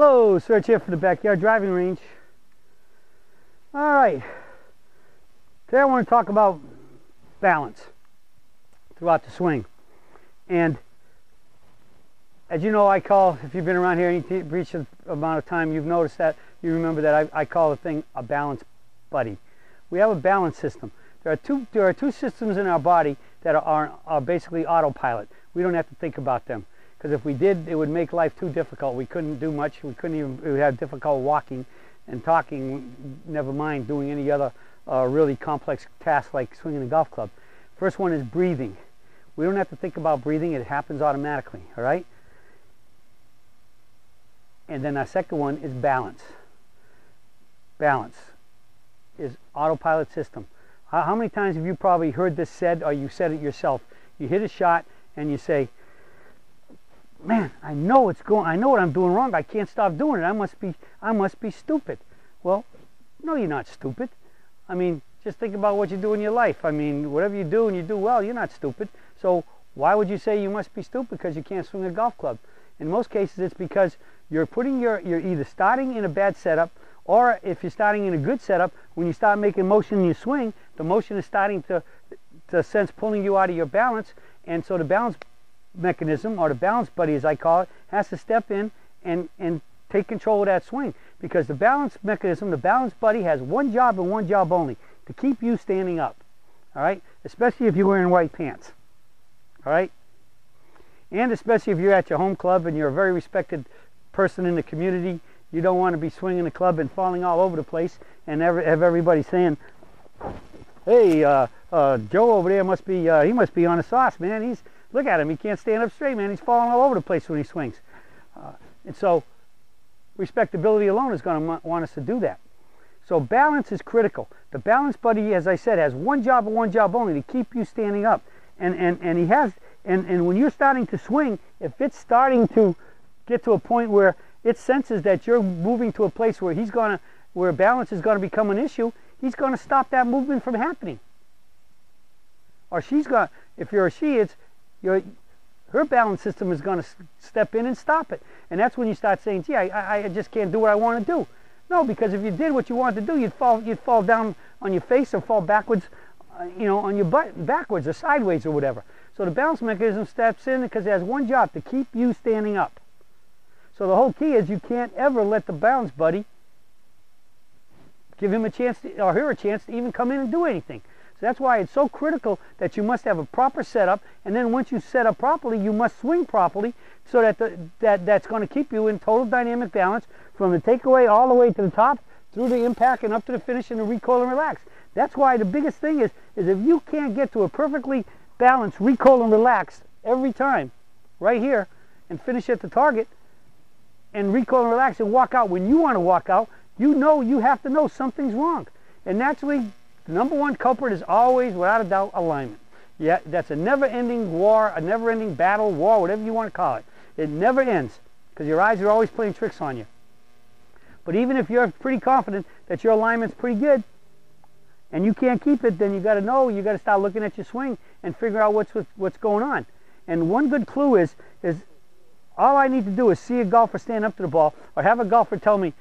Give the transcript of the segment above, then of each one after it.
Hello, Serge here for the Backyard Driving Range. Alright, today I want to talk about balance throughout the swing. And as you know, I call, if you've been around here any brief amount of time, you've noticed that, you remember that I call the thing a balance buddy. We have a balance system. There are two systems in our body that are basically autopilot. We don't have to think about them. Because if we did, it would make life too difficult. We couldn't do much. We would have difficult walking and talking, never mind doing any other really complex tasks like swinging a golf club. First one is breathing. We don't have to think about breathing. It happens automatically, all right? And then our second one is balance. Balance is autopilot system. How many times have you probably heard this said, or you said it yourself? You hit a shot and you say, man, I know what I'm doing wrong. I can't stop doing it. I must be stupid. Well, no, you're not stupid. I mean, just think about what you do in your life. I mean, whatever you do and you do well, you're not stupid. So why would you say you must be stupid because you can't swing a golf club? In most cases, it's because you're either starting in a bad setup, or if you're starting in a good setup, when you start making motion in your swing, the motion is starting to sense pulling you out of your balance, and so the balance mechanism, or the balance buddy as I call it, has to step in and take control of that swing, because the balance mechanism, the balance buddy, has one job and one job only: to keep you standing up. All right, especially if you're wearing white pants. All right, and especially if you're at your home club and you're a very respected person in the community. You don't want to be swinging the club and falling all over the place and have everybody saying, hey, Joe over there must be he must be on the sauce, man. Look at him, he can't stand up straight, man. He's falling all over the place when he swings. And so respectability alone is going to want us to do that. So balance is critical. The balance buddy, as I said, has one job and one job only: to keep you standing up. And when you're starting to swing, if it's starting to get to a point where it senses that you're moving to a place where balance is going to become an issue, he's going to stop that movement from happening. Or if you're a she, her balance system is going to step in and stop it. And that's when you start saying, gee, I just can't do what I want to do. No, because if you did what you wanted to do, you'd fall down on your face or fall backwards, on your butt, backwards or sideways or whatever. So the balance mechanism steps in because it has one job: to keep you standing up. So the whole key is you can't ever let the balance buddy give him a chance or her a chance to even come in and do anything. So that's why it's so critical that you must have a proper setup, and then once you set up properly, you must swing properly, so that's going to keep you in total dynamic balance from the takeaway all the way to the top, through the impact and up to the finish, and the recoil and relax. That's why the biggest thing is if you can't get to a perfectly balanced recoil and relax every time, right here, and finish at the target, and recoil and relax and walk out when you want to walk out, you have to know something's wrong. And naturally, the number one culprit is always, without a doubt, alignment. Yeah, that's a never-ending war, a never-ending battle, war, whatever you want to call it. It never ends, because your eyes are always playing tricks on you. But even if you're pretty confident that your alignment's pretty good, and you can't keep it, then you got to start looking at your swing and figure out what's going on. And one good clue is all I need to do is see a golfer stand up to the ball, or have a golfer tell me,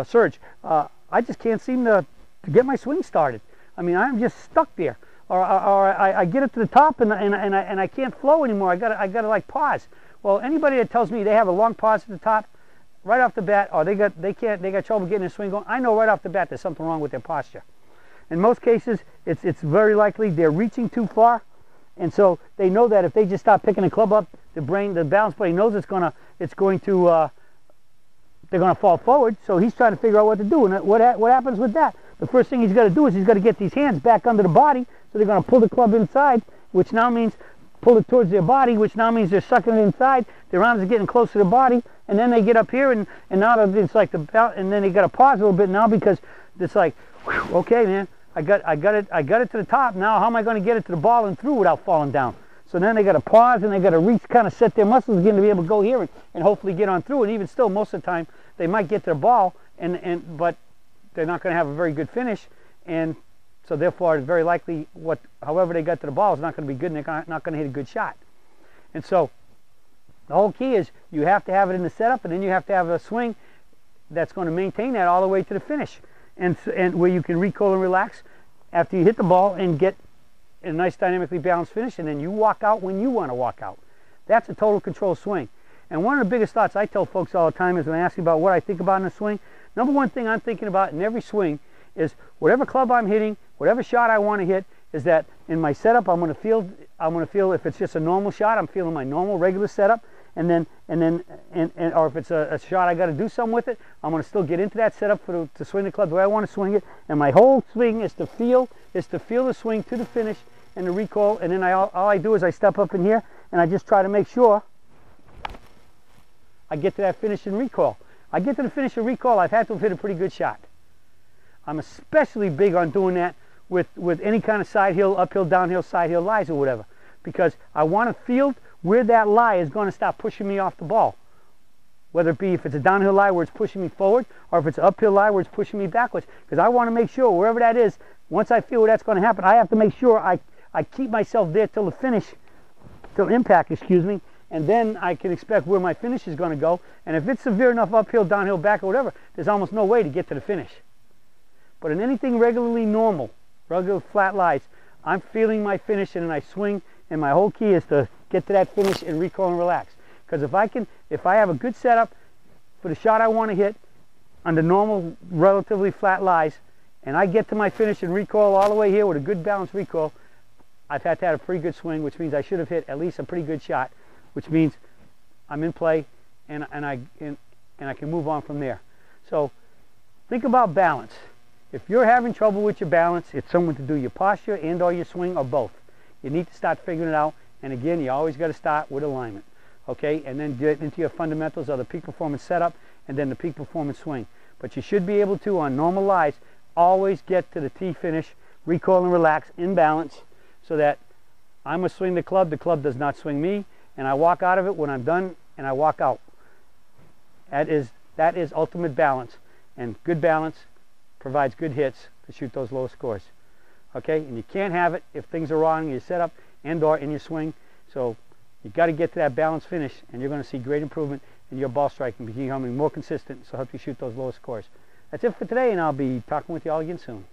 Serge, I just can't seem to get my swing started. I mean, I'm just stuck there, or I get it to the top and I can't flow anymore. I gotta like pause. Well, anybody that tells me they have a long pause at the top, right off the bat, or they got trouble getting their swing going, I know right off the bat there's something wrong with their posture. In most cases, it's very likely they're reaching too far, and so they know that if they just stop picking the club up, the balance buddy knows they're going to fall forward. So he's trying to figure out what to do. And what happens with that? The first thing he's got to do is he's got to get these hands back under the body. So they're going to pull the club inside, which now means pull it towards their body, which now means they're sucking it inside. Their arms are getting close to the body, and then they get up here, and now it's like and then they got to pause a little bit now, because it's like, whew, okay, man, I got it to the top. Now how am I going to get it to the ball and through without falling down? So then they got to pause, and they got to reach, kind of set their muscles again to be able to go here and hopefully get on through. And even still, most of the time, they might get their ball, but they're not going to have a very good finish. And so therefore, it's very likely however they got to the ball is not going to be good, and they're not going to hit a good shot. And so the whole key is you have to have it in the setup, and then you have to have a swing that's going to maintain that all the way to the finish, and where you can recoil and relax after you hit the ball and get a nice dynamically balanced finish, and then you walk out when you want to walk out. That's a total control swing. And one of the biggest thoughts I tell folks all the time is when I ask you about what I think about in a swing, number one thing I'm thinking about in every swing is whatever club I'm hitting, whatever shot I want to hit, is that in my setup I'm going to feel if it's just a normal shot, I'm feeling my normal regular setup, or if it's a shot I got to do something with it, I'm going to still get into that setup to swing the club the way I want to swing it. And my whole swing is to feel the swing to the finish and the recoil. And then all I do is I step up in here and I just try to make sure I get to that finish and recoil. I get to the finish and recoil, I've had to have hit a pretty good shot. I'm especially big on doing that with any kind of side hill, uphill, downhill, side hill lies or whatever, because I want to feel where that lie is going to stop pushing me off the ball. Whether it be if it's a downhill lie where it's pushing me forward, or if it's an uphill lie where it's pushing me backwards, because I want to make sure wherever that is, once I feel where that's going to happen, I have to make sure I keep myself there till the finish, till impact, excuse me, and then I can expect where my finish is going to go. And if it's severe enough uphill, downhill, back, or whatever, there's almost no way to get to the finish. But in anything regularly normal, regular flat lies, I'm feeling my finish and then I swing, and my whole key is to get to that finish and recoil and relax. Because if I have a good setup for the shot I want to hit under normal, relatively flat lies, and I get to my finish and recoil all the way here with a good balanced recoil, I've had to have a pretty good swing, which means I should have hit at least a pretty good shot, which means I'm in play and I can move on from there. So think about balance. If you're having trouble with your balance, it's someone to do your posture and or your swing or both. You need to start figuring it out. And again, you always got to start with alignment. Okay? And then get into your fundamentals of the peak performance setup and then the peak performance swing. But you should be able to, on normal lies, always get to the tee finish, recoil and relax in balance, so that I'm going to swing the club does not swing me, and I walk out of it when I'm done and I walk out. That is ultimate balance, and good balance provides good hits to shoot those low scores. Okay, and you can't have it if things are wrong in your setup and or in your swing. So you got to get to that balanced finish, and you're going to see great improvement in your ball striking, becoming more consistent, so help you shoot those low scores. That's it for today, and I'll be talking with you all again soon.